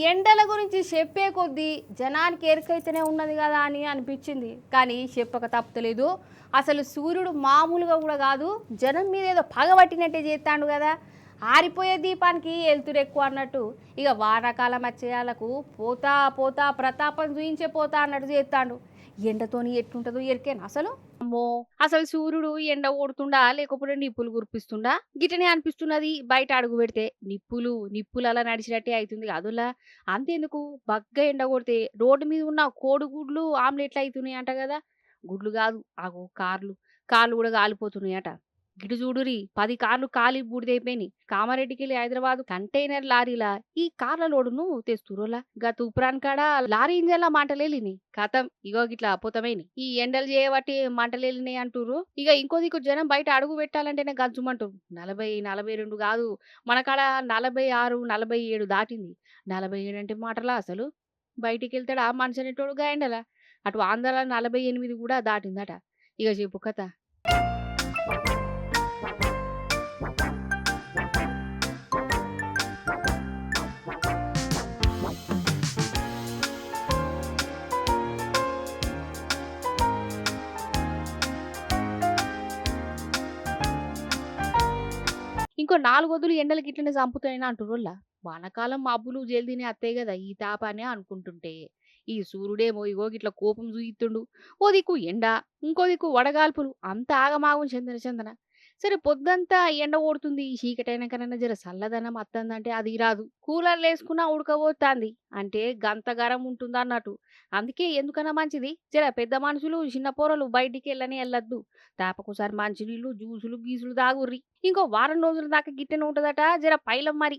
ఎండల గురించి చెప్పే కొద్దీ జనానికి ఎరుకైతేనే ఉన్నది కదా అని అనిపించింది. కానీ చెప్పక తప్పలేదు. అసలు సూర్యుడు మామూలుగా కూడా కాదు, జనం మీద ఏదో పగబట్టినట్టే చేస్తాడు కదా. ఆరిపోయే దీపానికి వెలుతురు ఎక్కువ అన్నట్టు ఇక వానాకాలం వచ్చేయాలకు పోతా పోతా ప్రతాపం చూయించే పోతా అన్నట్టు చేస్తాడు. ఎండతోని ఎట్లుంటుందో ఎరికేనా అసలు? అమ్మో, అసలు సూర్యుడు ఎండ కొడుతుండా లేకపోతే నిప్పులు కురిపిస్తుండా గిట్టనే అనిపిస్తున్నది. బయట అడుగు పెడితే నిప్పులు నిప్పులు అలా నడిచినట్టే అవుతుంది అదులా. అంతేందుకు, బగ్గ ఎండ కొడితే రోడ్డు మీద ఉన్న కోడిగుడ్లు ఆమ్లెట్లు అవుతున్నాయి అంట కదా. గుడ్లు కాదు, ఆగో కార్లు కార్లు కూడా కాలిపోతున్నాయట. గిటు చూడురి, 10 కార్లు కాలి బూడిదైపోయినాయి. కామారెడ్డికి వెళ్ళి హైదరాబాద్ కంటైనర్ లారీలా ఈ కార్ల లోడును తెస్తురోలా. గా తూప్రాన్ కాడ లారీ ఇంజన్ల మంటలేలినాయి. కథం ఇగో గిట్లా అపోతమైనయి. ఈ ఎండలు చేయబట్టి మంటలేలినాయి అంటుర్రు. ఇక ఇంకో దిక్కు జనం బయట అడుగు పెట్టాలంటేనే గజ్జుమంటారు. 40 42 కాదు, మన కాడ 46 47 దాటింది. 47 అంటే మాటలా అసలు? బయటికి వెళ్తాడా మనిషి అనేటోడు గా ఎండల. అటు ఆంధ్రాలో 48 కూడా దాటిందట. ఇక చెప్పు కథ. ఇంకో 4 వదులు ఎండలకి ఇట్లనే చంపుతాయని అంటుర్రోళ్ళ. వానకాలం మబ్బులు జల్దీనే అత్తాయి కదా ఈ తాపానే అనుకుంటుంటే, ఈ సూర్యుడేమో ఇగో గిట్ల కోపం చూయిత్తుండు. ఓ దిక్కు ఎండ, ఇంకో దిక్కు వడగాల్పులు, అంత ఆగమాగం చెందన చెందన. సరే పొద్దంతా ఎండ కొడుతుంది, చీకటైనాకనైనా జర చల్లదనం అత్తందంటే అది రాదు. కూలర్లు వేసుకున్నా ఉడకబోతాంది అంటే గంత గరం ఉంటుందా అన్నట్టు. అందుకే ఎందుకన్నా మంచిది జర పెద్ద మనుషులు చిన్న పోరలు బయటికి వెళ్ళని వెళ్ళొద్దు. తాపకోసారి మంచినీళ్ళు జ్యూసులు గీసులు తాగుర్రి. ఇంకో వారం రోజుల దాకా గిట్టెనే ఉంటదట. జర పైలం మరి